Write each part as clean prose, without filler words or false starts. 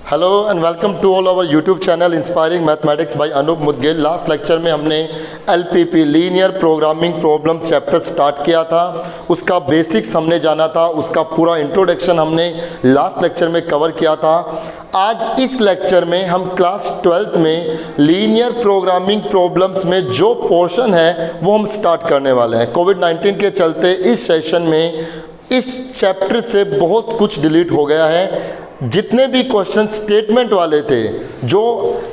Hello and welcome to all our YouTube channel inspiring mathematics by Anoop Mudgil. Last lecture में हमने LPP linear programming problem chapter start किया था, उसका basics हमने जाना था, उसका पूरा इंट्रोडक्शन हमने लास्ट लेक्चर में कवर किया था। आज इस लेक्चर में हम क्लास 12th में लीनियर प्रोग्रामिंग प्रॉब्लम्स में जो पोर्शन है वो हम स्टार्ट करने वाले हैं। कोविड-19 के चलते इस सेशन में इस चैप्टर से बहुत कुछ डिलीट हो गया है। जितने भी क्वेश्चन स्टेटमेंट वाले थे जो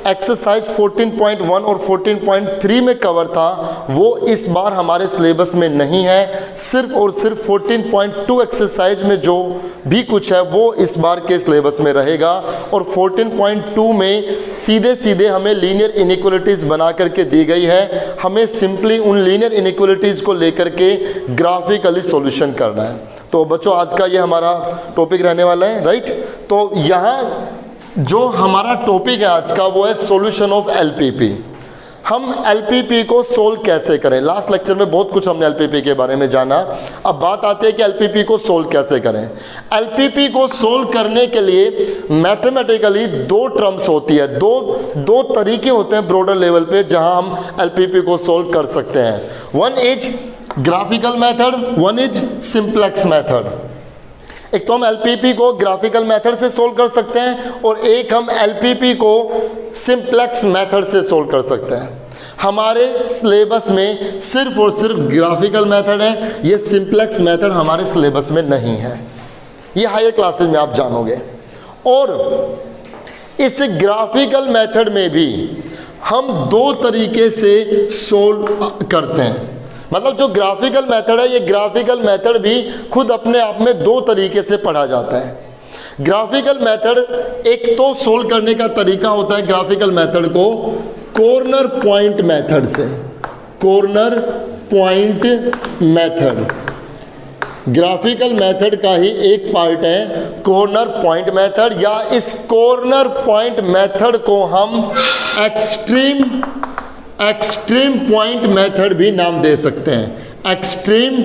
एक्सरसाइज 14.1 और 14.3 में कवर था वो इस बार हमारे सिलेबस में नहीं है। सिर्फ और सिर्फ 14.2 एक्सरसाइज में जो भी कुछ है वो इस बार के सिलेबस में रहेगा और 14.2 में सीधे सीधे हमें लीनियर इनइक्वालिटीज़ बना करके दी गई है। हमें सिंपली उन लीनियर इनइक्वालिटीज़ को लेकर के ग्राफिकली सॉल्यूशन करना है। तो बच्चों आज का ये हमारा टॉपिक रहने वाला है, राइट। तो यहाँ जो हमारा टॉपिक है आज का वो है सॉल्यूशन ऑफ एलपीपी। हम एलपीपी को सोल्व कैसे करें। लास्ट लेक्चर में बहुत कुछ हमने एलपीपी के बारे में जाना। अब बात आती है कि एलपीपी को सोल्व कैसे करें। एलपीपी को सोल्व करने के लिए मैथमेटिकली दो टर्म्स होती है, दो तरीके होते हैं ब्रॉडर लेवल पे जहां हम एलपीपी को सोल्व कर सकते हैं। One is graphical method, one is simplex method. एक तो हम एलपीपी को ग्राफिकल मेथड से सोल्व कर सकते हैं और एक हम एलपीपी को सिंप्लेक्स मेथड से सोल्व कर सकते हैं। हमारे सिलेबस में सिर्फ और सिर्फ ग्राफिकल मेथड है, ये सिंप्लेक्स मेथड हमारे सिलेबस में नहीं है। ये हायर क्लासेस में आप जानोगे। और इस ग्राफिकल मेथड में भी हम दो तरीके से सोल्व करते हैं। मतलब जो ग्राफिकल मेथड है, ये ग्राफिकल मेथड भी खुद अपने आप में दो तरीके से पढ़ा जाता है। ग्राफिकल मेथड एक तो सोल्व करने का तरीका होता है ग्राफिकल मेथड को कॉर्नर पॉइंट मेथड से। Corner point method graphical method का ही एक पार्ट है कॉर्नर पॉइंट मेथड, या इस कॉर्नर पॉइंट मेथड को हम एक्सट्रीम पॉइंट मेथड भी नाम दे सकते हैं। एक्सट्रीम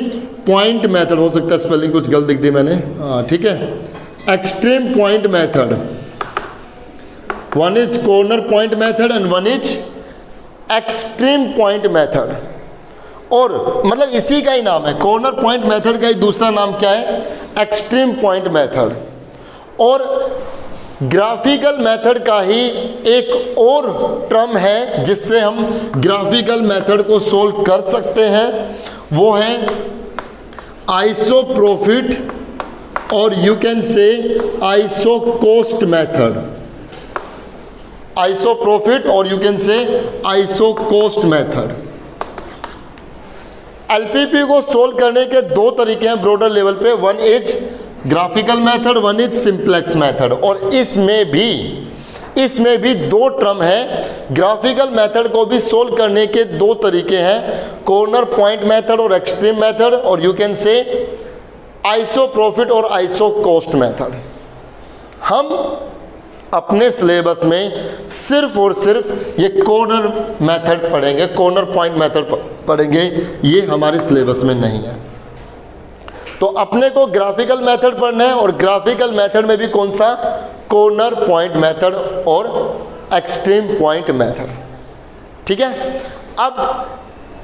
पॉइंट मेथड हो सकता है, स्पेलिंग कुछ गलत लिख दी मैंने, ठीक है। Extreme point method, one is corner point method and one is extreme point method. और मतलब इसी का ही नाम है, कॉर्नर पॉइंट मेथड का ही दूसरा नाम क्या है, एक्सट्रीम पॉइंट मेथड। और ग्राफिकल मेथड का ही एक और टर्म है जिससे हम ग्राफिकल मेथड को सोल्व कर सकते हैं, वो है आइसोप्रोफिट और you can say isocost method. Isoprofit और you can say isocost method. LPP को सोल्व करने के दो तरीके हैं ब्रॉडर लेवल पे, one is graphical method, one is simplex method. और इसमें भी दो टर्म है। ग्राफिकल मेथड को भी सोल्व करने के दो तरीके हैं, कॉर्नर पॉइंट मेथड और एक्सट्रीम मेथड, और यू कैन से आइसोप्रोफिट और आइसोकोस्ट मेथड। हम अपने सिलेबस में सिर्फ और सिर्फ ये कॉर्नर मेथड पढ़ेंगे, कॉर्नर पॉइंट मेथड पढ़ेंगे, ये हमारे सिलेबस में नहीं है। तो अपने को ग्राफिकल मेथड पढ़ना है और ग्राफिकल मेथड में भी कौन सा, कॉर्नर पॉइंट मेथड और एक्सट्रीम पॉइंट मेथड, ठीक है। अब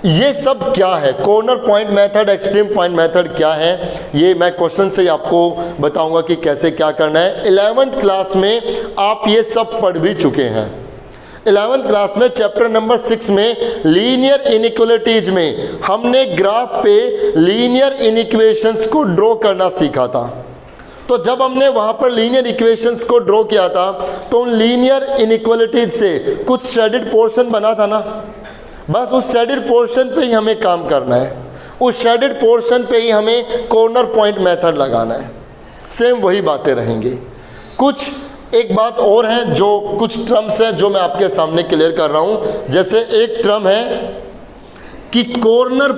ये सब क्या है, corner point method, extreme point method क्या है, ये मैं क्वेश्चन से आपको बताऊंगा कि कैसे क्या करना है। 11th क्लास में आप ये सब पढ़ भी चुके हैं। 11th क्लास में चैप्टर नंबर 6 में लीनियर इनइक्वालिटीज में हमने ग्राफ पे लीनियर इनइक्वेशंस को ड्रॉ करना सीखा था। तो जब हमने वहाँ पर लीनियर इक्वेशंस को ड्रॉ किया था तो उन लीनियर इनइक्वालिटीज से कुछ शेडेड पोर्शन बना था ना, बस उस शेडेड पोर्शन पे ही हमें काम करना है, उस शेडेड पोर्शन पे ही हमें कॉर्नर पॉइंट मेथड लगाना है। सेम वही बातें रहेंगी। कुछ एक बात और है, जो कुछ टर्म्स हैं जो मैं आपके सामने क्लियर कर रहा हूं। जैसे एक टर्म है कि कॉर्नर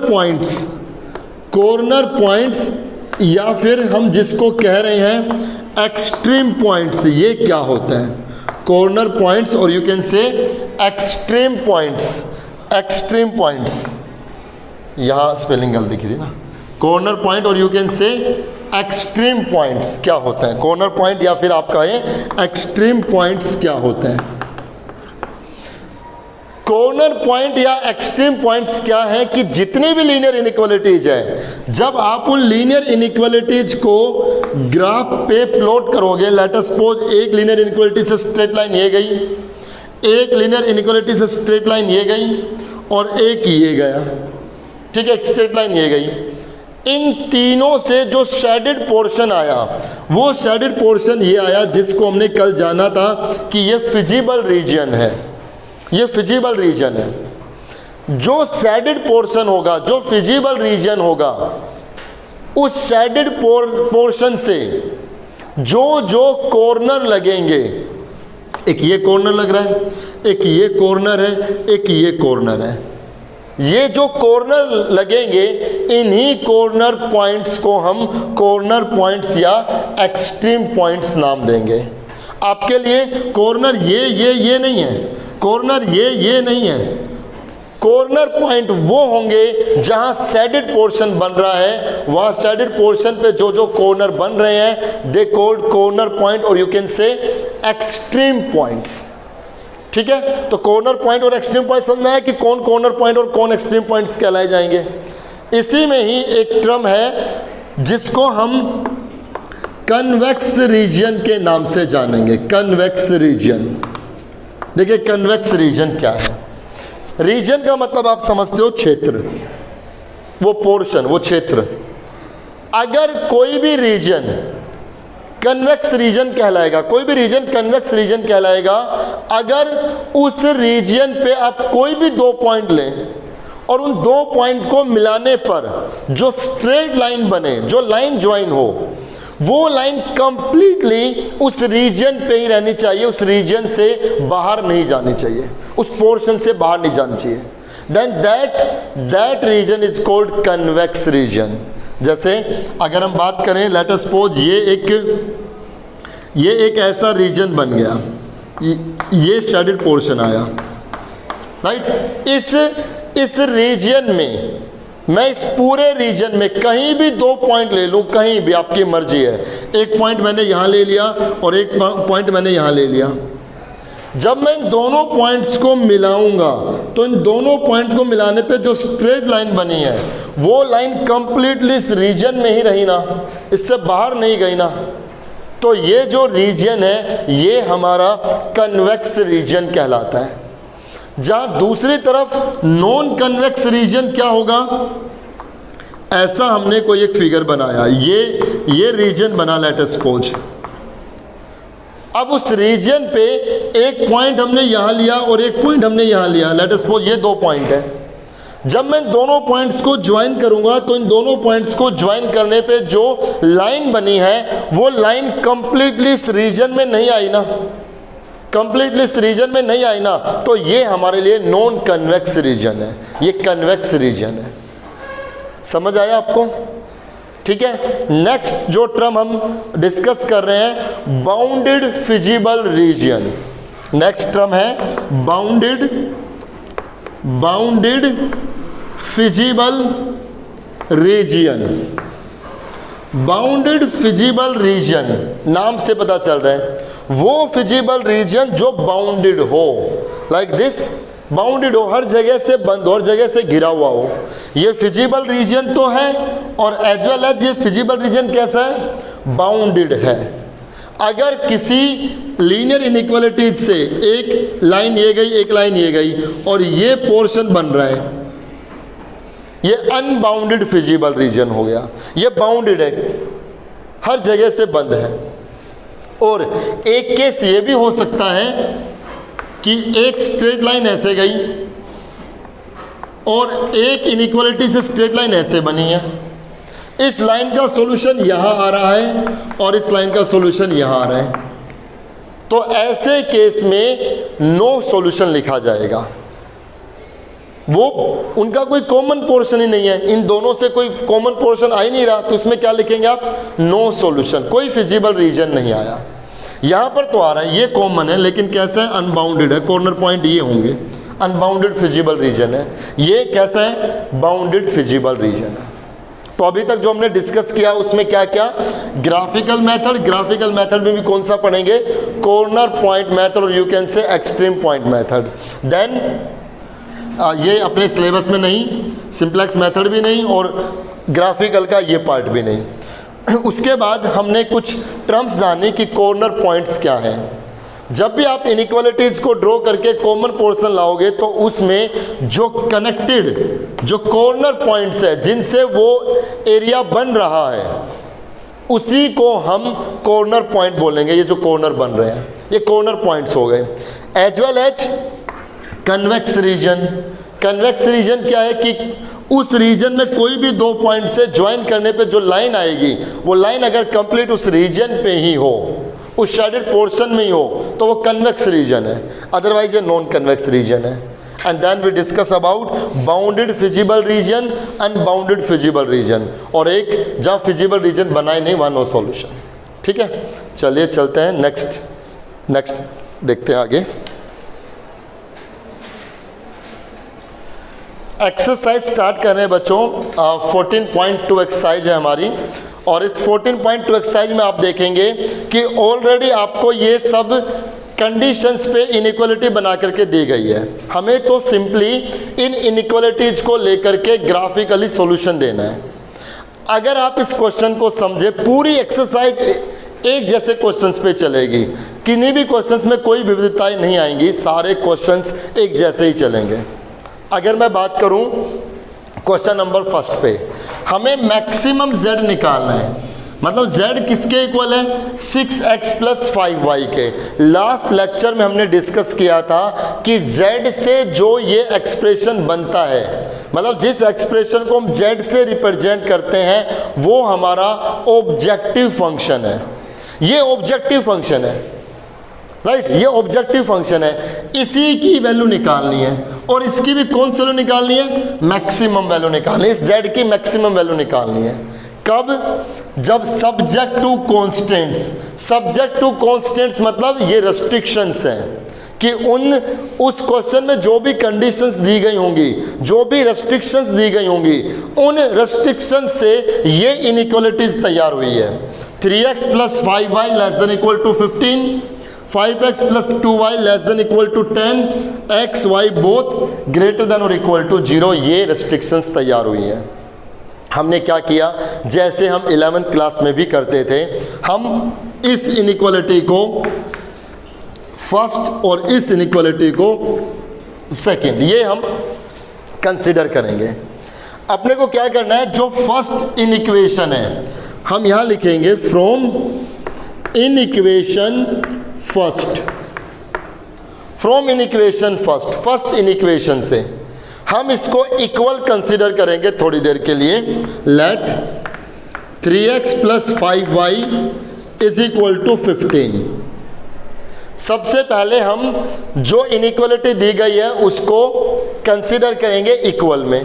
पॉइंट्स या फिर हम जिसको कह रहे हैं एक्सट्रीम पॉइंट्स, ये क्या होता है, कॉर्नर पॉइंट्स और you can say extreme points. Extreme points, यहाँ स्पेलिंग गलत दिखी थी ना, कॉर्नर पॉइंट और you can say extreme points क्या होते हैं, कॉर्नर पॉइंट या फिर आप कहें एक्सट्रीम पॉइंट्स क्या होते हैं। कॉर्नर पॉइंट या एक्सट्रीम पॉइंट्स क्या है कि जितनी भी लीनियर इनइक्वालिटीज है, जब आप उन लीनियर इनइक्वालिटीज को ग्राफ पे प्लॉट करोगे, लेट अस सपोज एक लीनियर इनइक्वालिटी से स्ट्रेट लाइन ये गई, एक लीनियर इनइक्वालिटी से स्ट्रेट लाइन ये गई और एक ये गया, ठीक है, एक स्ट्रेट लाइन ये गई। इन तीनों से जो शेडेड पोर्शन आया वो शेडेड पोर्शन ये आया जिसको हमने कल जाना था कि ये फिजिबल रीजन है, ये फिजिबल रीजन है। जो शेडेड पोर्शन होगा, जो फिजिबल रीजन होगा, उस शेडेड पोर्शन से जो जो कॉर्नर लगेंगे, एक ये कॉर्नर लग रहा है, एक ये कॉर्नर है, एक ये कॉर्नर है, ये जो कॉर्नर लगेंगे इन्हीं कॉर्नर पॉइंट्स को हम कॉर्नर पॉइंट्स या एक्सट्रीम पॉइंट्स नाम देंगे। आपके लिए कॉर्नर ये नहीं है, कॉर्नर ये नहीं है। कॉर्नर पॉइंट वो होंगे जहां शेडेड पोर्शन बन रहा है, वहां शेडेड पोर्शन पे जो जो कॉर्नर बन रहे हैं दे कॉल्ड कॉर्नर पॉइंट, और you can say extreme points. ठीक है, तो कॉर्नर पॉइंट और एक्सट्रीम पॉइंट समझ में आया कि कौन कॉर्नर पॉइंट और कौन एक्सट्रीम पॉइंट्स कहलाए जाएंगे। इसी में ही एक टर्म है जिसको हम कन्वेक्स रीजन के नाम से जानेंगे, कन्वेक्स रीजन। देखिए कन्वेक्स रीजन क्या है। रीजन का मतलब आप समझते हो क्षेत्र, वो पोर्शन, वो क्षेत्र। अगर कोई भी रीजन कन्वेक्स रीजन कहलाएगा, कोई भी रीजन कन्वेक्स रीजन कहलाएगा अगर उस रीजन पे आप कोई भी दो पॉइंट लें और उन दो पॉइंट को मिलाने पर जो स्ट्रेट लाइन बने, जो लाइन ज्वाइन हो, वो लाइन कंप्लीटली उस रीजन पे ही रहनी चाहिए, उस रीजन से बाहर नहीं जानी चाहिए, उस पोर्शन से बाहर नहीं जानी चाहिए। Then that region is called convex region. जैसे अगर हम बात करें, लेट अस सपोज ये एक ऐसा रीजन बन गया, ये शेडेड पोर्शन आया, राइट। इस रीजन में मैं इस पूरे रीजन में कहीं भी दो पॉइंट ले लूं, कहीं भी, आपकी मर्जी है। एक पॉइंट मैंने यहां ले लिया और एक पॉइंट मैंने यहां ले लिया। जब मैं इन दोनों पॉइंट्स को मिलाऊंगा तो इन दोनों पॉइंट को मिलाने पे जो स्ट्रेट लाइन बनी है वो लाइन कंप्लीटली इस रीजन में ही रही ना, इससे बाहर नहीं गई ना। तो ये जो रीजन है ये हमारा कन्वेक्स रीजन कहलाता है। जहां दूसरी तरफ नॉन कन्वेक्स रीजन क्या होगा, ऐसा हमने कोई एक फिगर बनाया, ये रीजन बना, लेट अस सपोज। अब उस रीजन पे एक पॉइंट हमने यहां लिया और एक पॉइंट हमने यहां लिया, लेट अस सपोज ये दो पॉइंट है। जब मैं दोनों पॉइंट्स को ज्वाइन करूंगा तो इन दोनों पॉइंट्स को ज्वाइन करने पे जो लाइन बनी है वो लाइन कंप्लीटली इस रीजन में नहीं आई ना, कंप्लीटली इस रीजन में नहीं आई ना, तो ये हमारे लिए नॉन कन्वेक्स रीजन है, ये कन्वेक्स रीजन है। समझ आया आपको? ठीक है। नेक्स्ट जो टर्म हम डिस्कस कर रहे हैं, bounded feasible region. Next term है bounded feasible region. Bounded feasible region नाम से पता चल रहा है वो फिजिबल रीजन जो बाउंडेड हो, लाइक दिस, बाउंडेड हो, हर जगह से बंद हो, हर जगह से घिरा हुआ हो। ये फिजिबल रीजन तो है और एज वेल एज ये फिजिबल रीजन कैसा है, बाउंडेड है। अगर किसी लीनियर इनइक्वालिटीज से एक लाइन ये गई, एक लाइन ये गई और ये पोर्शन बन रहा है, ये अनबाउंडेड फिजिबल रीजन हो गया। ये बाउंडेड है, हर जगह से बंद है। और एक केस ये भी हो सकता है कि एक स्ट्रेट लाइन ऐसे गई और एक इनइक्वालिटी से स्ट्रेट लाइन ऐसे बनी है। इस लाइन का सॉल्यूशन यहां आ रहा है और इस लाइन का सॉल्यूशन यहां आ रहा है, तो ऐसे केस में नो सॉल्यूशन लिखा जाएगा। वो उनका कोई कॉमन पोर्शन ही नहीं है, इन दोनों से कोई कॉमन पोर्शन आ ही नहीं रहा, तो इसमें क्या लिखेंगे आप, नो सॉल्यूशन, कोई फिजिबल रीजन नहीं आया। यहां पर तो आ रहा है, ये कॉमन है, लेकिन कैसा है, अनबाउंडेड है, कॉर्नर पॉइंट ये होंगे, अनबाउंडेड फिजिबल रीजन है। ये कैसा है, बाउंडेड फिजिबल रीजन है। तो अभी तक जो हमने डिस्कस किया उसमें क्या क्या, ग्राफिकल मेथड, ग्राफिकल मेथड में भी कौन सा पढ़ेंगे, कॉर्नर पॉइंट मेथड और you can say extreme point method. Then ये अपने सिलेबस में नहीं, सिंप्लेक्स मेथड भी नहीं और ग्राफिकल का ये पार्ट भी नहीं। उसके बाद हमने कुछ टर्म्स जाने कि कॉर्नर पॉइंट्स क्या हैं। जब भी आप इनइक्वालिटीज़ को ड्रॉ करके कॉमन पोर्शन लाओगे तो उसमें जो कनेक्टेड जो कॉर्नर पॉइंट्स है जिनसे वो एरिया बन रहा है उसी को हम कॉर्नर पॉइंट बोलेंगे। ये जो कॉर्नर बन रहे हैं ये कॉर्नर पॉइंट्स हो गए। As well as convex region. Convex region क्या है कि उस रीजन में कोई भी दो पॉइंट से ज्वाइन करने पे जो लाइन आएगी वो लाइन अगर कंप्लीट उस रीजन पे ही हो, उस शेडेड पोर्शन में ही हो तो वो कन्वेक्स रीजन है, अदरवाइज ये नॉन कन्वेक्स रीजन है। And then we discuss about bounded feasible region, unbounded feasible region, और एक जहाँ फिजिबल रीजन बनाए नहीं वहाँ नो सॉल्यूशन। ठीक है, चलिए चलते हैं नेक्स्ट देखते हैं आगे। एक्सरसाइज स्टार्ट कर रहे हैं बच्चों। 14.2 एक्सरसाइज है हमारी, और इस 14.2 एक्सरसाइज में आप देखेंगे कि ऑलरेडी आपको ये सब कंडीशंस पे इनइक्वालिटी बना करके दी गई है। हमें तो सिंपली इन इनइक्वालिटीज को लेकर के ग्राफिकली सॉल्यूशन देना है। अगर आप इस क्वेश्चन को समझे, पूरी एक्सरसाइज एक जैसे क्वेश्चंस पे चलेगी, किन्हीं भी क्वेश्चंस में कोई विविधताएं नहीं आएंगी, सारे क्वेश्चंस एक जैसे ही चलेंगे। अगर मैं बात करूं क्वेश्चन नंबर फर्स्ट पे, हमें मैक्सिमम z निकालना है, मतलब z किसके इक्वल है, 6x + 5y के। लास्ट लेक्चर में हमने डिस्कस किया था कि z से जो ये एक्सप्रेशन बनता है, मतलब जिस एक्सप्रेशन को हम z से रिप्रेजेंट करते हैं वो हमारा ऑब्जेक्टिव फंक्शन है। ये ऑब्जेक्टिव फंक्शन है, राइट, ये ऑब्जेक्टिव फंक्शन है। इसी की वैल्यू निकालनी है, और इसकी भी कौन सी वैल्यू निकालनी है, मैक्सिमम वैल्यू निकालनी है। इस z की मैक्सिमम वैल्यू निकालनी है कब, जब subject to constants. Subject to constants मतलब ये रेस्ट्रिक्शंस हैं कि उस क्वेश्चन में जो भी कंडीशंस दी गई होंगी, जो भी रेस्ट्रिक्शंस दी गई होंगी, उन रेस्ट्रिक्शंस से ये इनइक्वालिटीज तैयार हुई है। 3x + 5y ≤ 15, 5x + 2y ≤ 10, x, y both > 0, ये रेस्ट्रिक्शंस तैयार हुई हैं। हमने क्या किया, जैसे हम 11th क्लास में भी करते थे, हम इस इनइक्वालिटी को फर्स्ट और इस इनइक्वालिटी को सेकंड, ये हम कंसिडर करेंगे। अपने को क्या करना है, जो फर्स्ट इनइक्वेशन है हम यहाँ लिखेंगे from inequation first, from inequation first, first inequation से हम इसको इक्वल कंसिडर करेंगे थोड़ी देर के लिए। Late 3x + 5y = 15। सबसे पहले हम जो इनइक्वालिटी दी गई है उसको कंसिडर करेंगे इक्वल में।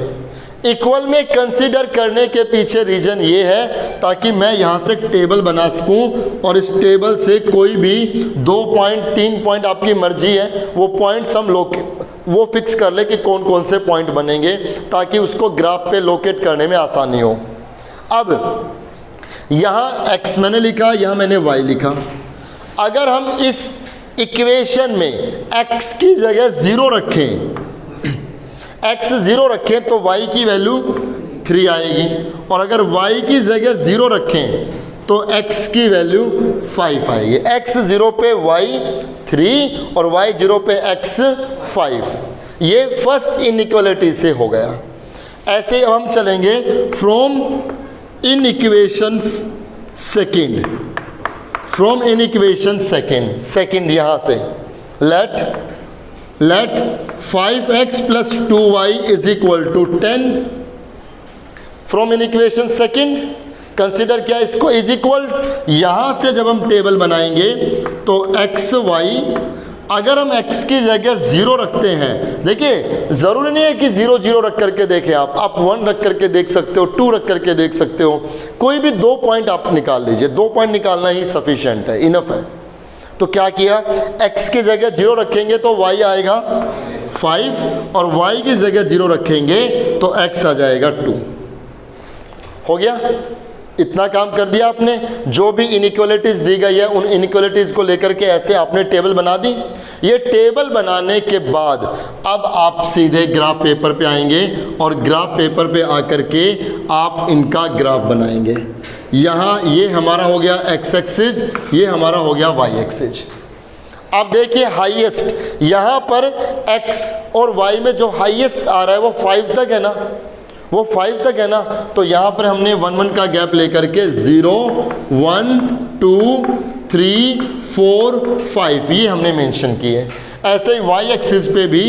इक्वल में कंसिडर करने के पीछे रीजन ये है ताकि मैं यहाँ से टेबल बना सकूँ और इस टेबल से कोई भी 2 पॉइंट 3 पॉइंट आपकी मर्जी है वो पॉइंट्स हम वो फिक्स कर ले कि कौन कौन से पॉइंट बनेंगे ताकि उसको ग्राफ पे लोकेट करने में आसानी हो। अब यहाँ x मैंने लिखा, यहाँ मैंने y लिखा। अगर हम इस इक्वेशन में x की जगह 0 रखें, x 0 रखें तो y की वैल्यू 3 आएगी, और अगर y की जगह 0 रखें तो x की वैल्यू 5 आएगी। x 0 पे y 3 और y 0 पे x 5। ये फर्स्ट इनइक्वालिटी से हो गया। ऐसे अब हम चलेंगे from inequation second, from inequation second यहाँ से let 5x + 2y = 10 from inequation second consider किया इसको इज इक्वल। यहाँ से जब हम टेबल बनाएंगे तो x y, अगर हम x की जगह 0 रखते हैं, देखिए ज़रूरी नहीं है कि 0 0 रख करके देखें, आप 1 रख करके देख सकते हो, 2 रख करके देख सकते हो, कोई भी 2 पॉइंट आप निकाल लीजिए। 2 पॉइंट निकालना ही सफिशिएंट है, इनफ है। तो क्या किया, x की जगह 0 रखेंगे तो y आएगा 5, और y की जगह 0 रखेंगे तो x आ जाएगा 2। हो गया, इतना काम कर दिया आपने। जो भी इनइक्वालिटीज दी गई है उन इनइक्वालिटीज को लेकर के ऐसे आपने टेबल बना दी। ये टेबल बनाने के बाद अब आप सीधे ग्राफ पेपर पे आएंगे और ग्राफ पेपर पे आकर के आप इनका ग्राफ बनाएंगे। यहाँ ये हमारा हो गया एक्स एक्सिस, ये हमारा हो गया वाई एक्सिस। अब देखिए हाईएस्ट यहाँ पर x और y में जो हाईएस्ट आ रहा है वो 5 तक है ना, वो 5 तक है ना। तो यहाँ पर हमने 1 1 का गैप लेकर के 0 1 2 3 4 5 ये हमने मेंशन किए। ऐसे ही y एक्सिस पे भी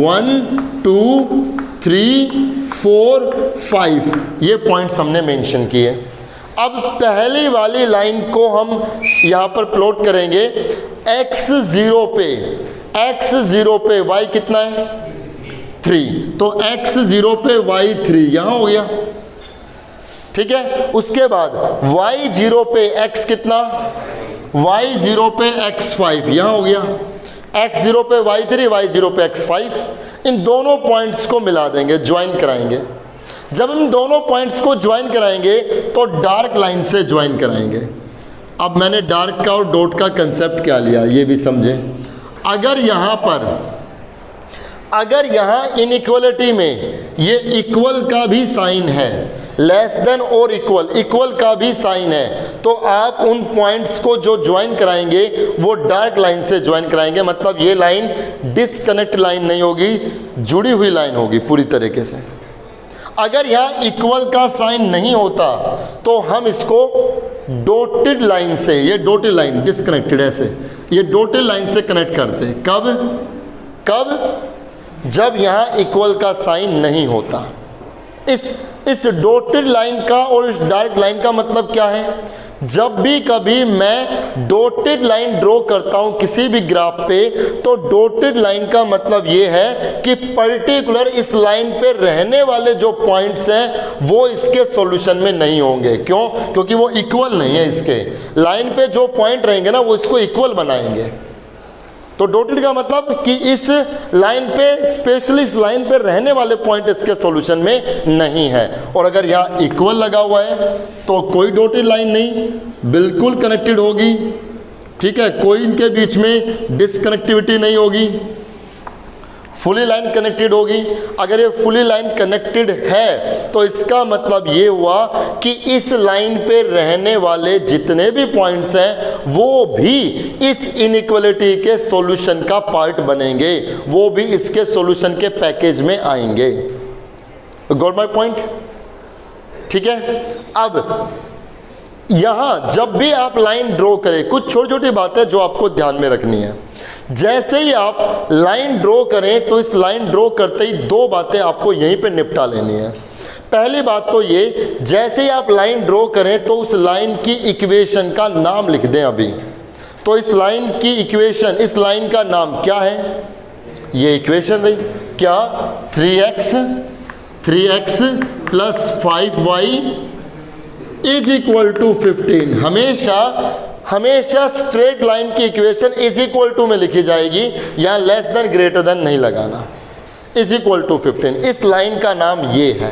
1 2 3 4 5 ये पॉइंट्स हमने मेंशन किए। अब पहली वाली लाइन को हम यहाँ पर प्लॉट करेंगे। x0 पे y कितना है 3, तो x0 पे y 3 यहाँ हो गया, ठीक है। उसके बाद y0 पे x कितना, y0 पे x5 यहाँ हो गया, x0 पे y3 y0 पे x5। इन दोनों पॉइंट्स को मिला देंगे, ज्वाइन कराएंगे। जब हम दोनों पॉइंट्स को ज्वाइन कराएंगे तो डार्क लाइन से ज्वाइन कराएंगे। अब मैंने डार्क का और डॉट का कंसेप्ट क्या लिया ये भी समझें। अगर यहाँ इनइक्वालिटी में ये इक्वल का भी साइन है, लेस देन और इक्वल का भी साइन है, तो आप उन पॉइंट्स को जो ज्वाइन कराएंगे वो डार्क लाइन से ज्वाइन कराएंगे। मतलब ये लाइन डिस्कनेक्ट लाइन नहीं होगी, जुड़ी हुई लाइन होगी पूरी तरीके से। अगर यहाँ इक्वल का साइन नहीं होता तो हम इसको डॉटेड लाइन से, ये डॉटेड लाइन डिस्कनेक्टेड ऐसे, ये डॉटेड लाइन से कनेक्ट करते हैं। कब जब यहाँ इक्वल का साइन नहीं होता। इस डॉटेड लाइन का और इस डार्क लाइन का मतलब क्या है? जब भी कभी मैं डॉटेड लाइन ड्रॉ करता हूं किसी भी ग्राफ पे, तो डॉटेड लाइन का मतलब ये है कि पर्टिकुलर इस लाइन पे रहने वाले जो पॉइंट्स हैं वो इसके सॉल्यूशन में नहीं होंगे। क्यों? क्योंकि वो इक्वल नहीं है। इसके लाइन पे जो पॉइंट रहेंगे ना वो इसको इक्वल बनाएंगे। तो डॉटेड का मतलब कि इस लाइन पे, स्पेशली इस लाइन पे रहने वाले पॉइंट इसके सॉल्यूशन में नहीं है। और अगर यहाँ इक्वल लगा हुआ है तो कोई डॉटेड लाइन नहीं, बिल्कुल कनेक्टेड होगी, ठीक है। कोई इनके बीच में डिसकनेक्टिविटी नहीं होगी, फुली लाइन कनेक्टेड होगी। अगर ये फुली लाइन कनेक्टेड है तो इसका मतलब ये हुआ कि इस लाइन पे रहने वाले जितने भी पॉइंट्स हैं वो भी इस इनइक्वालिटी के सॉल्यूशन का पार्ट बनेंगे, वो भी इसके सॉल्यूशन के पैकेज में आएंगे। Got my point? ठीक है। अब यहां जब भी आप लाइन ड्रॉ करें, कुछ छोटी छोटी बातें जो आपको ध्यान में रखनी है। जैसे ही आप लाइन ड्रॉ करें तो इस लाइन ड्रॉ करते ही दो बातें आपको यहीं पे निपटा लेनी है। पहली बात तो ये, जैसे ही आप लाइन ड्रॉ करें तो उस लाइन की इक्वेशन का नाम लिख दें अभी। तो इस लाइन की इक्वेशन, इस लाइन का नाम क्या है? ये इक्वेशन रही क्या? 3x plus 5y is equal to 15। हमेशा स्ट्रेट लाइन की इक्वेशन इज इक्वल टू में लिखी जाएगी, यहाँ लेस देन ग्रेटर देन नहीं लगाना। इज इक्वल टू 15, इस लाइन का नाम ये है,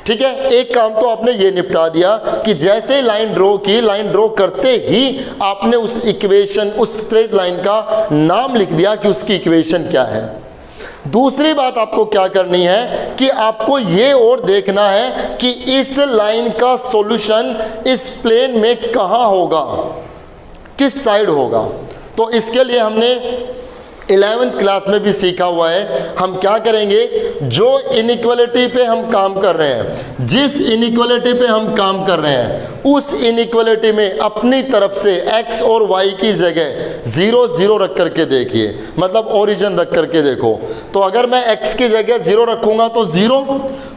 ठीक है। एक काम तो आपने ये निपटा दिया कि जैसे लाइन ड्रॉ की, लाइन ड्रॉ करते ही आपने उस इक्वेशन, उस स्ट्रेट लाइन का नाम लिख दिया कि उसकी इक्वेशन क्या है। दूसरी बात आपको क्या करनी है कि आपको ये और देखना है कि इस लाइन का सॉल्यूशन इस प्लेन में कहाँ होगा, किस साइड होगा। तो इसके लिए हमने 11th क्लास में भी सीखा हुआ है। हम क्या करेंगे, जो इनइक्वालिटी पे हम काम कर रहे हैं, जिस इनइक्वालिटी पे हम काम कर रहे हैं, उस इनइक्वालिटी में अपनी तरफ से x और y की जगह 0 0 रख करके देखिए, मतलब ओरिजिन रख करके देखो। तो अगर मैं x की जगह 0 रखूंगा तो 0,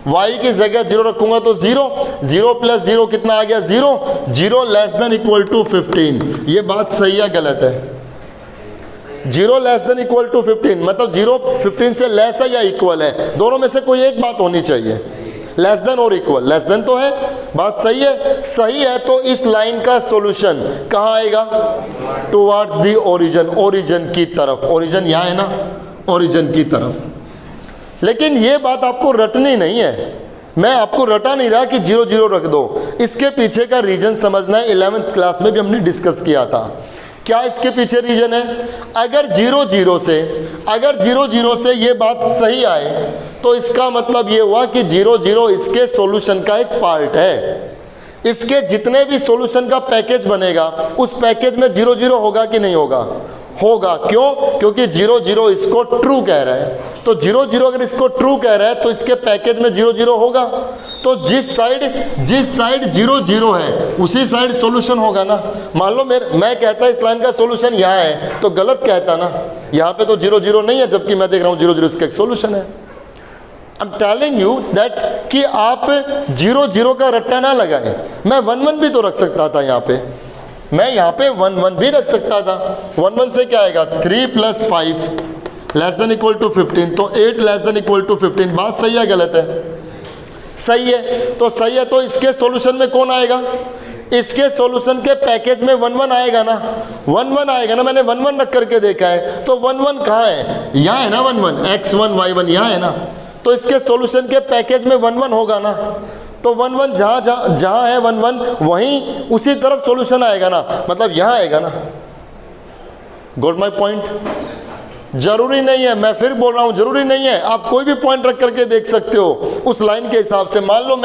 y की जगह 0 रखूंगा तो 0, 0 प्लस 0 कितना आ गया? 0, 0 लेस देन इक्वल टू 15। ये बात सही है गलत है? 0 लेस देन इक्वल टू 15 मतलब 0 15 से लेस है या इक्वल है? दोनों में से कोई एक बात होनी चाहिए, लेस देन और इक्वल। लेस देन तो है, बात सही है। सही है तो इस लाइन का सॉल्यूशन कहाँ आएगा? टुवर्ड्स दी ओरिजिन, ओरिजिन की तरफ। ओरिजिन यहाँ है ना, ओरिजिन की तरफ। लेकिन ये बात आपको रटनी नहीं है, मैं आपको रटा नहीं रहा कि 0 0 रख दो, इसके पीछे का रीजन समझना है। 11th क्लास में भी हमने डिस्कस किया था। क्या इसके पीछे रीजन है? अगर 0 0 से ये बात सही आए तो इसका मतलब ये हुआ कि 0 0 इसके सॉल्यूशन का एक पार्ट है। इसके जितने भी सॉल्यूशन का पैकेज बनेगा उस पैकेज में 0 0 होगा कि नहीं होगा? होगा। क्यों? क्योंकि 0 0 इसको ट्रू कह रहा है। तो 0 0 अगर इसको ट्रू कह रहा है तो इसके पैकेज में 0 0 होगा। तो जिस साइड 0 0 है उसी साइड सॉल्यूशन होगा ना। मान लो मैं कहता इस लाइन का सॉल्यूशन यहाँ है तो गलत कहता ना, यहाँ पे तो 0 0 नहीं है जबकि मैं देख रहा हूँ 0 0 इसका एक सॉल्यूशन है। I am telling you that कि आप 0 0 का रट्टा ना लगाएं। मैं 1 1 भी तो रख सकता था यहाँ पे, मैं यहाँ पे 1 1 भी रख सकता था। 1 1 से क्या आएगा? 3 + 5 <= 15। तो 8 <= 15। बात सही है गलत है? सही है। तो सही है तो इसके सॉल्यूशन में कौन आएगा? इसके सॉल्यूशन के पैकेज में 1 1 आएगा ना। 1 1 आएगा ना। मैंने 1 1 रख करके देखा है। तो 1 1 कहाँ है? यहाँ है ना 1 1, x1 y1 यहाँ है ना। तो इसके सॉल्यूशन के पैकेज में 1 1 होगा ना। तो 1 1 जहाँ है 1 1 वहीं उसी तरफ सॉल्यूशन आएगा ना, मतलब यहाँ आएगा ना। Got my point? जरूरी नहीं है, मैं फिर बोल रहा हूँ जरूरी नहीं है, आप कोई भी पॉइंट रख करके देख सकते हो उस लाइन के हिसाब से। मान लो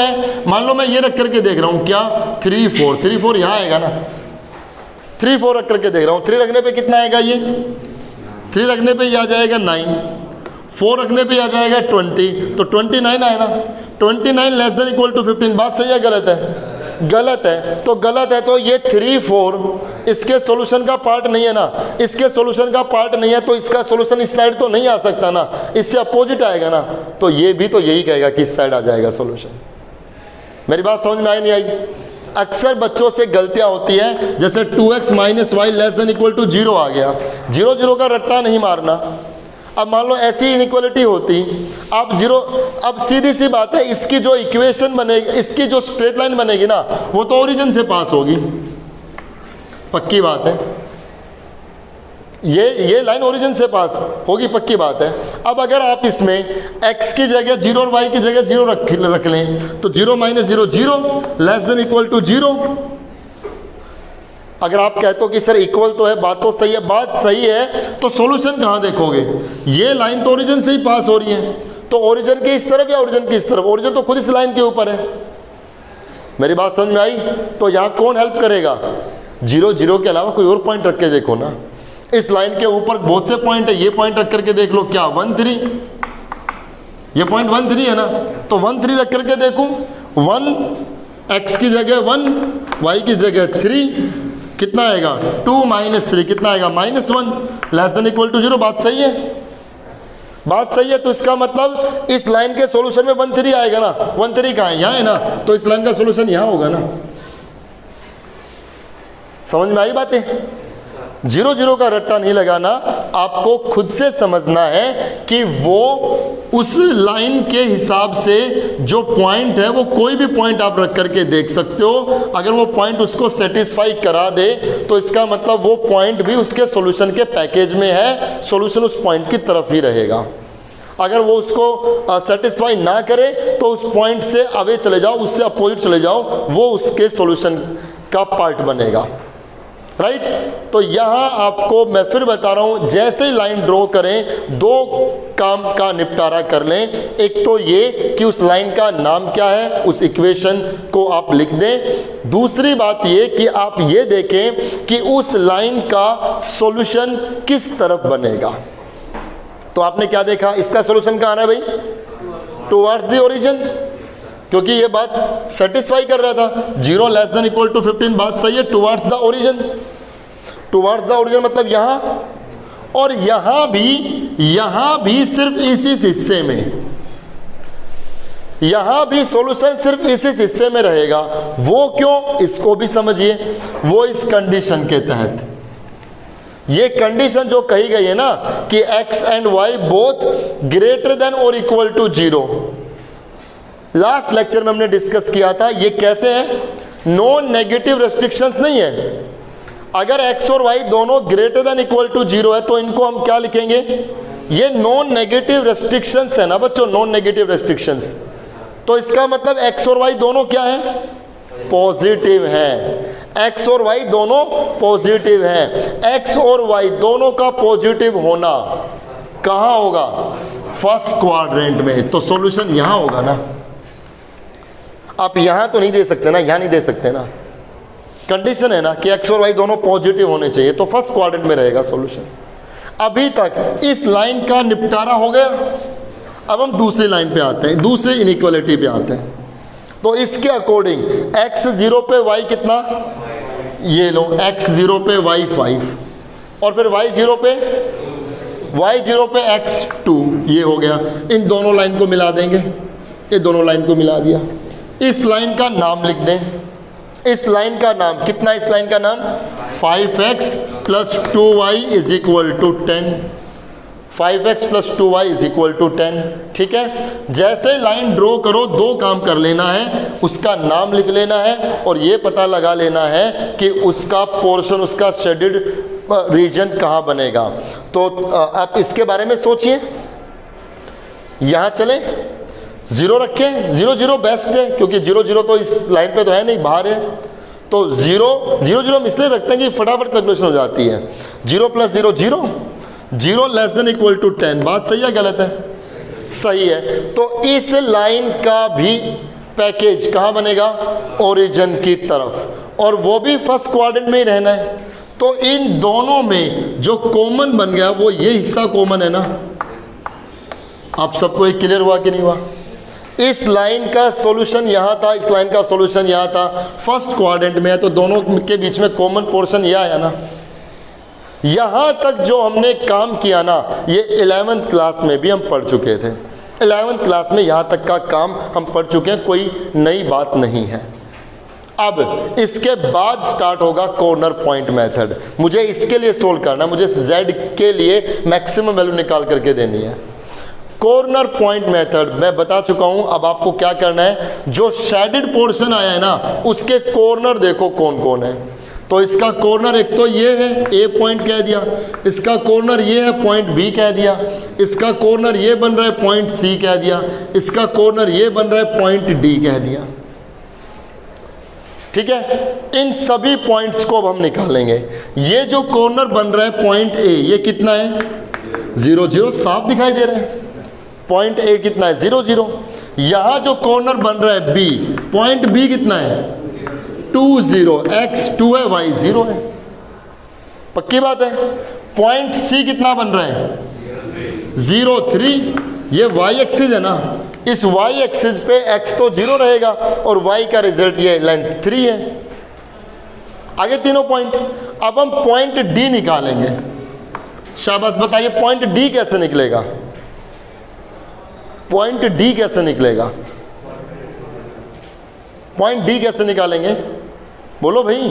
मैं ये रख करके देख रहा हूँ, क्या 3 4 यहाँ आएगा ना। 3 4 रख करके देख रहा हूँ। 3 रखने पे कितना आएगा? ये 3 रखने पे ये आ जाएगा 9, 4 रखने पे आ जाएगा 20, तो 29 आए ना। 29 <= 15। बात सही है गलत है? गलत है। तो गलत है तो ये 3 4 इसके सॉल्यूशन का पार्ट नहीं है ना। इसके सॉल्यूशन का पार्ट नहीं है तो इसका सॉल्यूशन इस साइड तो नहीं आ सकता ना, इससे अपोजिट आएगा ना। तो ये भी तो यही कहेगा कि इस साइड आ जाएगा सॉल्यूशन। मेरी बात समझ में आई नहीं आई? अक्सर बच्चों से गलतियां होती है, जैसे 2x - y <= 0 आ गया। 0 0 का रट्टा नहीं मारना। अब मान लो ऐसी इनइक्वालिटी होती, अब 0, अब सीधी सी बात है, इसकी जो इक्वेशन बनेगी, इसकी जो स्ट्रेट लाइन बनेगी ना, वो तो ओरिजिन से पास होगी, पक्की बात है। ये लाइन ओरिजिन से पास होगी, पक्की बात है। अब अगर आप इसमें x की जगह 0 और y की जगह 0 रख लें तो 0 - 0 0 <= 0। अगर आप कहते हो कि सर इक्वल तो है, बात तो सही है, बात सही है, तो सॉल्यूशन कहाँ देखोगे? ये लाइन तो ओरिजिन से ही पास हो रही है, तो ओरिजिन के इस तरफ या ओरिजिन की इस तरफ? ओरिजिन तो खुद इस लाइन के ऊपर है। मेरी बात समझ में आई? तो यहाँ कौन हेल्प करेगा? 0 0 के अलावा कोई और पॉइंट रख के देखो ना। इस लाइन के ऊपर बहुत से पॉइंट है, ये पॉइंट रख करके देख लो। क्या 1 3? ये पॉइंट 1 3 है ना, तो 1 3 रख करके देखूं। 1 x की जगह 1, y की जगह 3, कितना आएगा? 2 - 3 कितना आएगा? -1 <= 0। बात सही है? बात सही है। तो इसका मतलब इस लाइन के सॉल्यूशन में 1 3 आएगा ना। 1 3 कहाँ है? यहाँ है ना। तो इस लाइन का सॉल्यूशन यहाँ होगा ना। समझ में आई बातें? 0 0 का रट्टा नहीं लगाना, आपको खुद से समझना है कि वो उस लाइन के हिसाब से जो पॉइंट है, वो कोई भी पॉइंट आप रख करके देख सकते हो। अगर वो पॉइंट उसको सेटिस्फाई करा दे तो इसका मतलब वो पॉइंट भी उसके सॉल्यूशन के पैकेज में है, सॉल्यूशन उस पॉइंट की तरफ ही रहेगा। अगर वो उसको सेटिस्फाई ना करे तो उस पॉइंट से अवे चले जाओ, उससे अपोजिट चले जाओ, वो उसके सॉल्यूशन का पार्ट बनेगा। राइट? तो यहाँ आपको मैं फिर बता रहा हूँ, जैसे ही लाइन ड्रॉ करें 2 काम का निपटारा कर लें। एक तो ये कि उस लाइन का नाम क्या है, उस इक्वेशन को आप लिख दें। दूसरी बात ये कि आप ये देखें कि उस लाइन का सॉल्यूशन किस तरफ बनेगा। तो आपने क्या देखा? इसका सॉल्यूशन कहाँ है भाई? टुवर्ड्स द ओरिजिन, क्योंकि ये बात सेटिस्फाई कर रहा था। 0 <= 15 बात सही है। Towards the origin, towards the origin मतलब यहाँ, और यहाँ भी सिर्फ इसी हिस्से में, यहाँ भी सॉल्यूशन सिर्फ इसी हिस्से में रहेगा। वो क्यों? इसको भी समझिए। वो इस कंडीशन के तहत, ये कंडीशन जो कही गई है ना कि x and y both greater than और इक्वल टू 0, लास्ट लेक्चर में हमने डिस्कस किया था। ये कैसे है? नॉन नेगेटिव रेस्ट्रिक्शंस नहीं है। अगर x और y दोनों ग्रेटर देन इक्वल टू 0 है तो इनको हम क्या लिखेंगे? ये नॉन नेगेटिव रेस्ट्रिक्शंस है ना बच्चों, नॉन नेगेटिव रेस्ट्रिक्शंस। तो इसका मतलब x और y दोनों क्या है? पॉजिटिव है। x और y दोनों पॉजिटिव हैं। x और y दोनों का पॉजिटिव होना कहाँ होगा? फर्स्ट क्वाड्रेंट में। तो सॉल्यूशन यहाँ होगा ना। आप यहाँ तो नहीं दे सकते ना, यहाँ नहीं दे सकते ना, कंडीशन है ना कि x और y दोनों पॉजिटिव होने चाहिए, तो फर्स्ट क्वाड्रेंट में रहेगा सॉल्यूशन। अभी तक इस लाइन का निपटारा हो गया। अब हम दूसरी लाइन पे आते हैं, दूसरी इनइक्वालिटी पे आते हैं। तो इसके अकॉर्डिंग x 0 पे y कितना? ये लो, x 0 पे y 5, और फिर y 0 पे x 2, ये हो गया। इन दोनों लाइन को मिला देंगे, ये दोनों लाइन को मिला दिया। इस लाइन का नाम लिख दें। इस लाइन का नाम कितना? इस लाइन का नाम 5x plus 2y is equal to 10। 5x plus 2y is equal to 10। ठीक है, जैसे लाइन ड्रॉ करो दो काम कर लेना है, उसका नाम लिख लेना है और ये पता लगा लेना है कि उसका पोर्शन, उसका शेडेड रीजन कहाँ बनेगा। तो आप इसके बारे में सोचिए। यहाँ चले, 0 रखें, 0 0 बेस्ट है, क्योंकि 0 0 तो इस लाइन पे तो है नहीं, बाहर है। तो 0 0 0 हम इसलिए रखते हैं कि फटाफट कैलकुलेशन हो जाती है। 0 plus 0 0, 0 less than equal to 10। बात सही है गलत है? सही है। तो इस लाइन का भी पैकेज कहाँ बनेगा? ओरिजिन की तरफ, और वो भी फर्स्ट क्वाड्रेंट में ही रहना है। तो इन दोनों में जो कॉमन बन गया वो ये हिस्सा कॉमन है ना। आप सबको एक क्लियर हुआ कि नहीं हुआ? इस लाइन का सॉल्यूशन यहाँ था, इस लाइन का सॉल्यूशन यहाँ था, फर्स्ट क्वाड्रेंट में है, तो दोनों के बीच में कॉमन पोर्शन यह आया ना। यहाँ तक जो हमने काम किया ना, ये 11th क्लास में भी हम पढ़ चुके थे। 11th क्लास में यहाँ तक का काम हम पढ़ चुके हैं, कोई नई बात नहीं है। अब इसके बाद स्टार्ट होगा कॉर्नर पॉइंट मेथड। मुझे इसके लिए सोल्व करना है, मुझे z के लिए मैक्सिमम वैल्यू निकाल करके देनी है। कॉर्नर पॉइंट मेथड मैं बता चुका हूं। अब आपको क्या करना है, जो शेडेड पोर्शन आया है ना, उसके कॉर्नर देखो कौन कौन है। तो इसका कॉर्नर एक तो ये है, ए पॉइंट कह दिया, इसका कॉर्नर ये है, पॉइंट बी कह दिया, इसका कॉर्नर ये बन रहा है, पॉइंट सी कह दिया, इसका कॉर्नर ये बन रहा है, पॉइंट डी कह दिया। ठीक है, इन सभी पॉइंट्स को अब हम निकालेंगे। ये जो कॉर्नर बन रहा है पॉइंट ए, ये कितना है? 0 0, साफ दिखाई दे रहा है। पॉइंट ए कितना है? 0 0। यहां जो कॉर्नर बन रहा है बी, पॉइंट बी कितना है? 2 0, x 2 है, y 0 है। पक्की बात है। पॉइंट सी कितना बन रहा है? 0 3। ये y एक्सिस है ना, इस y एक्सिस पे x तो 0 रहेगा और y का रिजल्ट ये लेंथ 3 है। आगे तीनों पॉइंट। अब हम पॉइंट डी निकालेंगे। शाबाश, बताइए पॉइंट डी कैसे निकलेगा? पॉइंट डी कैसे निकलेगा? पॉइंट डी कैसे निकालेंगे? बोलो भाई।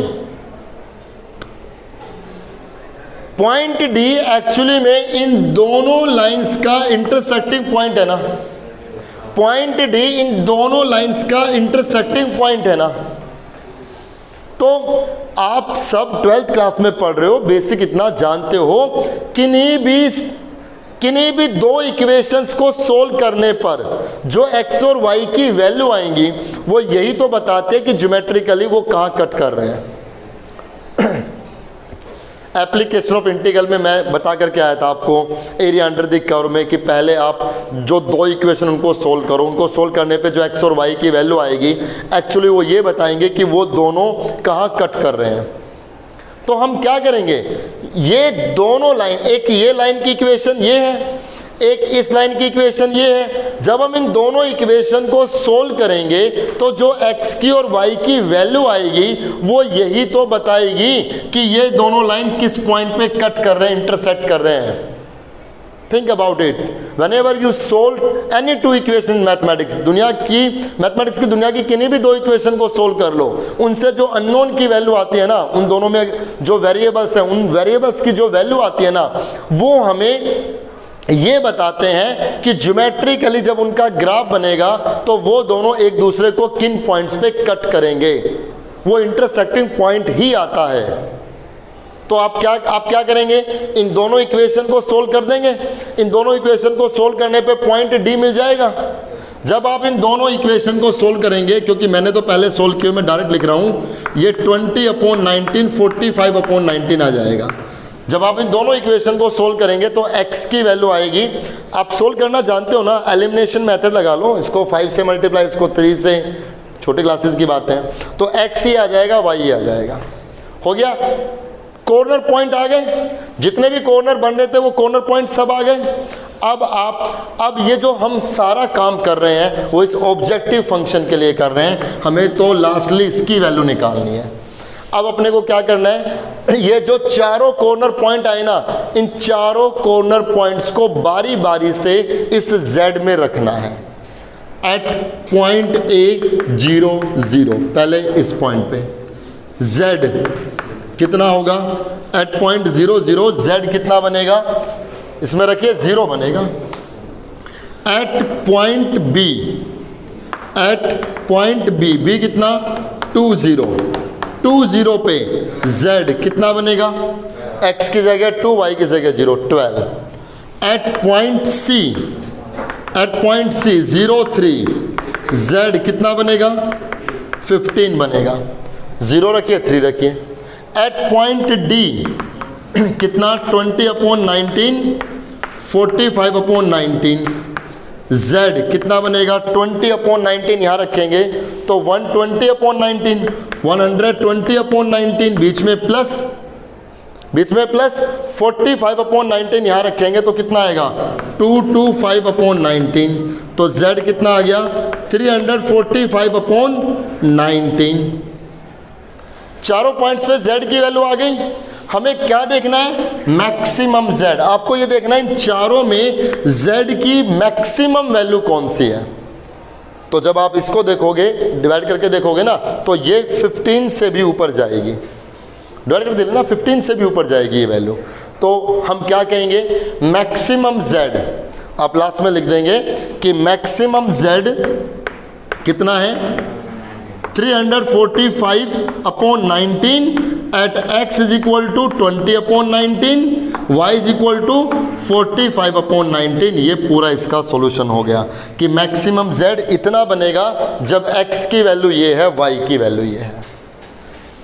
पॉइंट डी एक्चुअली में इन दोनों लाइंस का इंटरसेक्टिंग पॉइंट है ना। पॉइंट डी इन दोनों लाइंस का इंटरसेक्टिंग पॉइंट है ना। तो आप सब 12th क्लास में पढ़ रहे हो, बेसिक इतना जानते हो। किन्हीं भी दो इक्वेशंस को सोल्व करने पर जो x और y की वैल्यू आएंगी, वो यही तो बताते हैं कि ज्योमेट्रिकली वो कहाँ कट कर रहे हैं। एप्लीकेशन ऑफ इंटीग्रल में मैं बता करके आया था आपको एरिया अंडर द कर्व में कि पहले आप जो दो इक्वेशन उनको सोल्व करो, उनको सोल्व करने पे जो x और y की वैल्यू आएगी, एक्चुअली वो ये बताएंगे कि वो दोनों कहाँ कट कर रहे हैं। तो हम क्या करेंगे, ये दोनों लाइन, एक ये लाइन की इक्वेशन ये है, एक इस लाइन की इक्वेशन ये है। जब हम इन दोनों इक्वेशन को सोल्व करेंगे तो जो x की और y की वैल्यू आएगी वो यही तो बताएगी कि ये दोनों लाइन किस पॉइंट पे कट कर रहे हैं, इंटरसेक्ट कर रहे हैं। Think about it, whenever you solve any two equation in mathematics, mathematics की दुनिया की किन्हीं भी दो इक्वेशन को सोल्व कर लो, उनसे जो अननोन की वैल्यू आती है ना, उन दोनों में जो वेरिएबल्स हैं, उन वेरिएबल्स की जो वैल्यू आती है ना, वो हमें ये बताते हैं कि ज्योमेट्रिकली जब उनका ग्राफ बनेगा तो वो दोनों एक दूसरे को किन पॉइंट्स पे कट करेंगे, वो इंटरसेक्टिंग पॉइंट ही आता है। तो आप क्या करेंगे, इन दोनों इक्वेशन को सोल्व कर देंगे। इन दोनों इक्वेशन को सोल्व करने पे पॉइंट डी मिल जाएगा। जब आप इन दोनों इक्वेशन को सोल्व करेंगे, क्योंकि मैंने तो पहले सोल्व किया, मैं डायरेक्ट लिख रहा हूँ, ये 20/19 45/19 आ जाएगा। जब आप इन दोनों इक्वेशन को सोल्व करेंगे तो x की वैल्यू आएगी, आप सोल्व करना जानते हो ना, एलिमिनेशन मेथड लगा लो, इसको 5 से मल्टीप्लाई, इसको 3 से, छोटे क्लासेस की बात है, तो x ही आ जाएगा, y ही आ जाएगा। हो गया, कॉर्नर पॉइंट आ गए, जितने भी कॉर्नर बन रहे थे वो कॉर्नर पॉइंट सब आ गए। अब ये जो हम सारा काम कर रहे हैं वो इस ऑब्जेक्टिव फंक्शन के लिए कर रहे हैं, हमें तो लास्टली इसकी वैल्यू निकालनी है। अब अपने को क्या करना है, ये जो चारों कॉर्नर पॉइंट आए ना, इन चारों कॉर्नर पॉइंट्स को बारी बारी से इस z में रखना है। एट पॉइंट A0 0, पहले इस पॉइंट पे z कितना होगा, एट पॉइंट 0 0 z कितना बनेगा, इसमें रखिए 0 बनेगा। एट पॉइंट B, B कितना 2 0, 2 0 पे z कितना बनेगा, x की जगह 2, y की जगह 0, 12। एट पॉइंट C 0 3, z कितना बनेगा, 15 बनेगा, 0 रखिए 3 रखिए। एट पॉइंट D कितना 20/19 45/19, z कितना बनेगा 20/19, यहाँ रखेंगे तो 120/19, 120/19, बीच में प्लस 45/19 यहाँ रखेंगे तो कितना आएगा 225/19, तो z कितना आ गया 345/19। चारों पॉइंट्स पे z की वैल्यू आ गई। हमें क्या देखना है, मैक्सिमम z। आपको ये देखना है इन चारों में z की मैक्सिमम वैल्यू कौन सी है। तो जब आप इसको देखोगे, डिवाइड करके देखोगे ना, तो ये 15 से भी ऊपर जाएगी, डिवाइड कर देना, 15 से भी ऊपर जाएगी ये वैल्यू। तो हम क्या कहेंगे, मैक्सिमम z, आप लास्ट में लिख देंगे कि मैक्सिमम z कितना है 345/19 at x is equal to 20/19, y is equal to 45/19। ये पूरा इसका सॉल्यूशन हो गया कि मैक्सिमम z इतना बनेगा जब x की वैल्यू ये है, y की वैल्यू ये है।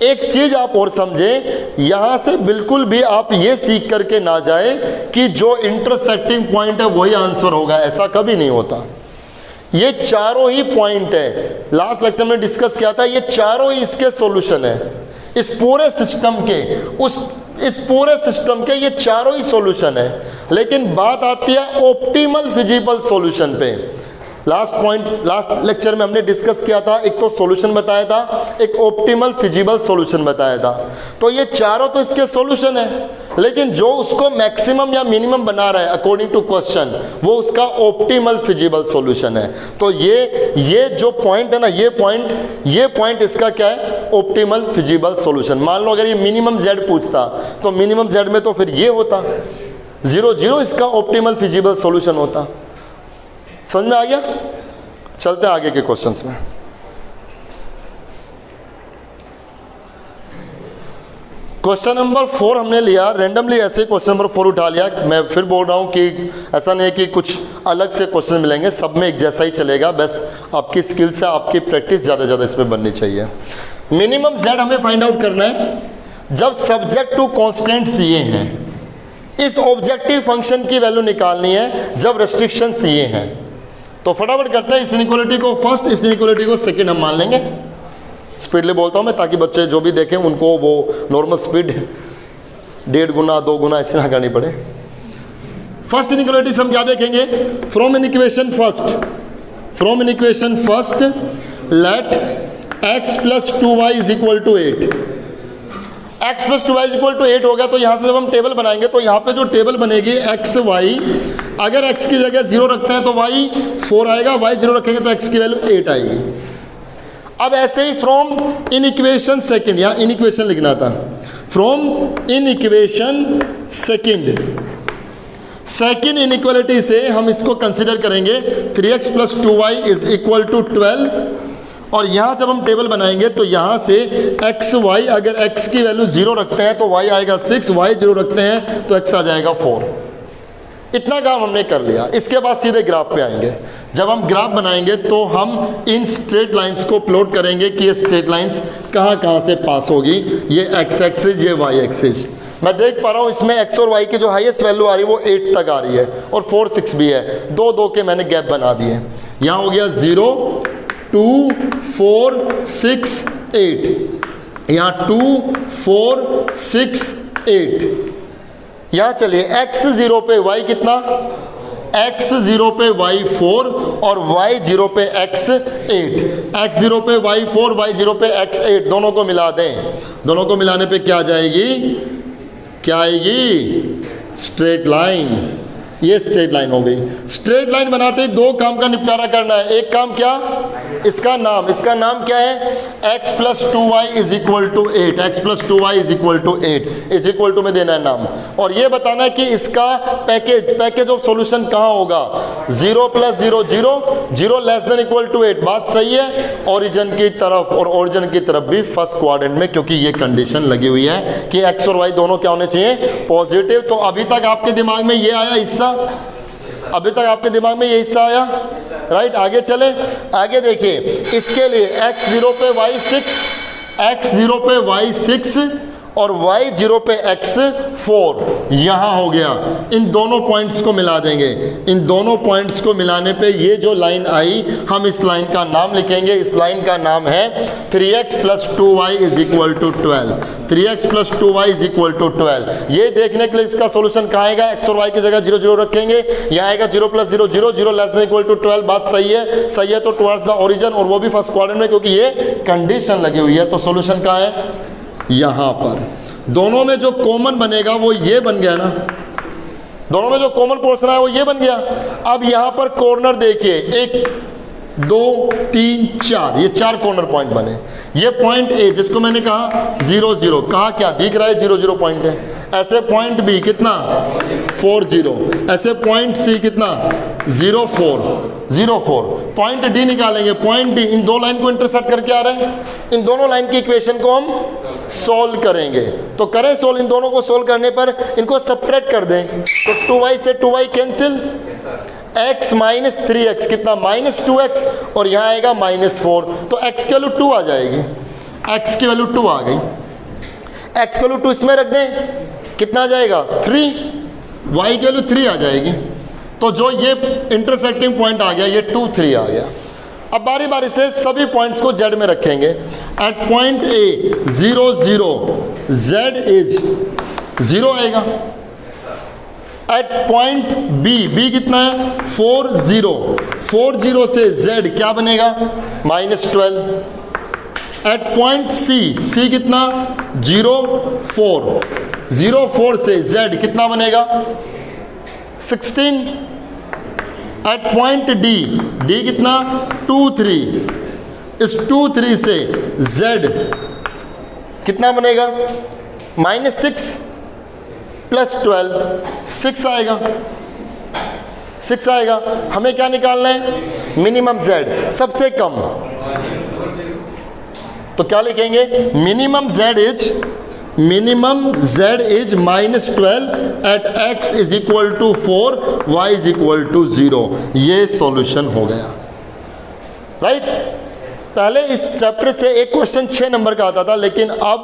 एक चीज आप और समझें, यहां से बिल्कुल भी आप ये सीख करके ना जाए कि जो इंटरसेक्टिंग पॉइंट है वही आंसर होगा, ऐसा कभी नहीं होता। ये चारों ही पॉइंट है, लास्ट लेक्चर में डिस्कस किया था, ये चारों ही इसके सॉल्यूशन है, इस पूरे सिस्टम के, इस पूरे सिस्टम के ये चारों ही सॉल्यूशन है। लेकिन बात आती है ऑप्टिमल फिजिबल सॉल्यूशन पे। लास्ट लेक्चर में हमने डिस्कस किया था, एक तो सॉल्यूशन बताया था, एक ऑप्टिमल फिजिबल सॉल्यूशन बताया था। तो ये चारों तो इसके सॉल्यूशन है, लेकिन जो उसको मैक्सिमम या मिनिमम बना रहा है अकॉर्डिंग टू क्वेश्चन, वो उसका ऑप्टिमल फिजिबल सॉल्यूशन है। तो ये जो पॉइंट है ना, ये पॉइंट इसका क्या है, ऑप्टिमल फिजिबल सॉल्यूशन। मान लो अगर ये मिनिमम z पूछता तो मिनिमम z में तो फिर ये होता 0 0, इसका ऑप्टिमल फिजिबल सॉल्यूशन होता। समझ में आ गया? चलते हैं आगे के क्वेश्चंस में। क्वेश्चन नंबर 4 हमने लिया, रैंडमली ऐसे क्वेश्चन नंबर 4 उठा लिया। मैं फिर बोल रहा हूँ कि ऐसा नहीं है कि कुछ अलग से क्वेश्चन मिलेंगे, सब में एक जैसा ही चलेगा, बस आपकी स्किल से आपकी प्रैक्टिस ज़्यादा इसमें बननी चाहिए। मिनिमम z हमें फाइंड आउट करना है जब सब्जेक्ट टू कॉन्स्टेंट्स ये हैं। इस ऑब्जेक्टिव फंक्शन की वैल्यू निकालनी है जब रेस्ट्रिक्शंस ये हैं। तो फटाफट करते हैं, इस इनइक्वालिटी को फर्स्ट, इस इनइक्वालिटी को सेकंड हम मान लेंगे। स्पीडली बोलता हूँ मैं, ताकि बच्चे जो भी देखें उनको वो नॉर्मल स्पीड 1.5 गुना 2 गुना ऐसे ना करनी पड़े। फर्स्ट इनइक्वालिटी हम क्या देखेंगे, from inequation first let x + 2y = 8। x + 2y = 8 हो गया। तो यहाँ से जब हम टेबल बनाएंगे तो यहाँ पे जो टेबल बनेगी x y, अगर x की जगह 0 रखते हैं तो y 4 आएगा, y 0 रखेंगे तो x की वैल्यू 8 आएगी। अब ऐसे ही फ्रॉम इन इक्वेशन सेकेंड, यहाँ इन इक्वेशन लिखना था, from in equation second inequality से हम इसको कंसिडर करेंगे 3x + 2y = 12। और यहाँ जब हम टेबल बनाएंगे तो यहाँ से x y, अगर x की वैल्यू 0 रखते हैं तो y आएगा 6, y 0 रखते हैं तो x आ जाएगा 4। इतना काम हमने कर लिया। इसके बाद सीधे ग्राफ पे आएंगे। जब हम ग्राफ बनाएंगे तो हम इन स्ट्रेट लाइंस को प्लॉट करेंगे कि ये स्ट्रेट लाइंस कहाँ से पास होगी। ये एक्स एक्सिस, ये वाई एक्सिस। मैं देख पा रहा हूँ इसमें एक्स और वाई की जो हाईएस्ट वैल्यू आ रही है वो 8 तक आ रही है और 4 6 भी है। 2 2 के मैंने गैप बना दिए। यहाँ हो गया 0 2 4 6 8, यहाँ 2 4 6 8। यहाँ चलिए x0 पे y कितना, x0 पे y 4 और y0 पे x 8। x0 पे y 4, y0 पे x 8, दोनों को मिला दें। दोनों को मिलाने पे क्या आ जाएगी, क्या आएगी, स्ट्रेट लाइन। ये स्ट्रेट लाइन हो गई। स्ट्रेट लाइन बनाते ही 2 काम का निपटारा करना है। एक काम क्या, इसका नाम क्या है, x plus 2y is equal to 8, x plus 2y is equal to 8, is equal to में देना है नाम। और ये बताना है कि इसका पैकेज ऑफ सॉल्यूशन कहाँ होगा, 0 plus 0 0, 0 less than equal to 8। बात सही है। ओरिजिन की तरफ और ओरिजिन की तरफ भी फर्स्ट क्वाड्रेंट में, क्योंकि ये कंडीशन लगी हुई है कि x और y दोनों क्या होने चाहिए, पॉजिटिव। तो अभी तक आपके दिमाग में ये आया हिस्सा, अभी तक आपके दिमाग में ये हिस्सा आया, राइट। आगे चले, आगे देखिए। इसके लिए x0 पे y 6, x0 पे y 6 और y0 पे x 4, यहाँ हो गया। इन दोनों पॉइंट्स को मिला देंगे। इन दोनों पॉइंट्स को मिलाने पे ये जो लाइन आई, हम इस लाइन का नाम लिखेंगे। इस लाइन का नाम है 3x plus 2y is equal to 12। 3x plus 2y is equal to 12। ये देखने के लिए इसका सोल्यूशन कहाँ आएगा, x और y की जगह 0 0 रखेंगे। यहाँ आएगा 0 plus 0 0, 0 less than equal to 12। बात सही है, सही है। तो टुवर्ड्स द ओरिजिन, और वो भी फर्स्ट क्वाड्रेंट में, क्योंकि ये कंडीशन लगी हुई है। तो सोल्यूशन कहाँ है, यहाँ पर। दोनों में जो कॉमन बनेगा वो ये बन गया ना, दोनों में जो कॉमन पोर्शन है वो ये बन गया। अब यहाँ पर कॉर्नर देखिए, 1 2 3 4, ये 4 कॉर्नर पॉइंट बने। ये पॉइंट ए जिसको मैंने कहा 0 0, कहा क्या दिख रहा है, 0 0 पॉइंट है। ऐसे पॉइंट बी कितना 4 0, ऐसे पॉइंट सी कितना 0 4 0 4। पॉइंट डी निकालेंगे, पॉइंट डी इन 2 लाइन को इंटरसेक्ट करके आ रहे हैं। इन दोनों लाइन की इक्वेशन को हम सोल्व करेंगे। तो करें सोल्व, इन दोनों को सोल्व करने पर इनको सब्ट्रैक्ट कर दें। तो 2y से 2y cancel, x minus 3x कितना माइनस 2x, और यहाँ आएगा माइनस 4। तो x की वैल्यू 2 आ जाएगी, x की वैल्यू 2 आ गई। x की वैल्यू 2 इसमें रख दें, कितना आ जाएगा 3, y की वैल्यू 3 आ जाएगी। तो जो ये इंटरसेक्टिंग पॉइंट आ गया, ये 2 3 आ गया। अब बारी बारी से सभी पॉइंट्स को z में रखेंगे। At point A 0 0, z is 0 आएगा। एट पॉइंट बी कितना है 4 0, 4 0 से z क्या बनेगा माइनस 12। एट पॉइंट सी कितना 0 4, 0 4 से z कितना बनेगा 16। एट पॉइंट डी कितना 2 3, इस 2 3 से z कितना बनेगा माइनस 6 प्लस 12, 6 आएगा, 6 आएगा। हमें क्या निकालना है, मिनिमम z, सबसे कम। तो क्या लिखेंगे, minimum z is minus 12 at x is equal to 4, y is equal to 0। ये सॉल्यूशन हो गया, राइट। पहले इस चैप्टर से एक क्वेश्चन 6 नंबर का आता था, लेकिन अब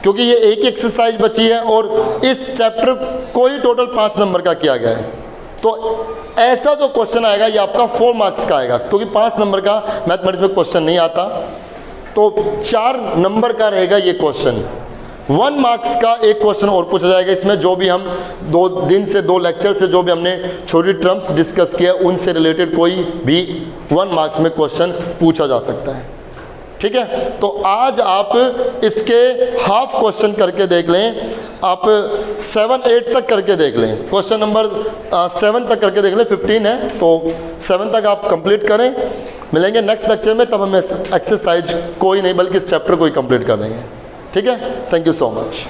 क्योंकि ये एक एक्सरसाइज बची है और इस चैप्टर को ही टोटल 5 नंबर का किया गया है, तो ऐसा जो क्वेश्चन आएगा ये आपका 4 मार्क्स का आएगा, क्योंकि 5 नंबर का मैथमेटिक्स में क्वेश्चन नहीं आता। तो 4 नंबर का रहेगा ये क्वेश्चन। 1 मार्क्स का एक क्वेश्चन और पूछा जाएगा इसमें, जो भी हम 2 दिन से 2 लेक्चर से जो भी हमने छोटी टर्म्स डिस्कस किया उनसे रिलेटेड कोई भी 1 मार्क्स में क्वेश्चन पूछा जा सकता है, ठीक है। तो आज आप इसके हाफ क्वेश्चन करके देख लें, आप 7 8 तक करके देख लें, क्वेश्चन नंबर 7 तक करके देख लें, 15 है तो 7 तक आप कंप्लीट करें। मिलेंगे नेक्स्ट लेक्चर में, तब हम एक्सरसाइज कोई नहीं बल्कि इस चैप्टर को ही कंप्लीट कर देंगे, ठीक है। Thank you so much.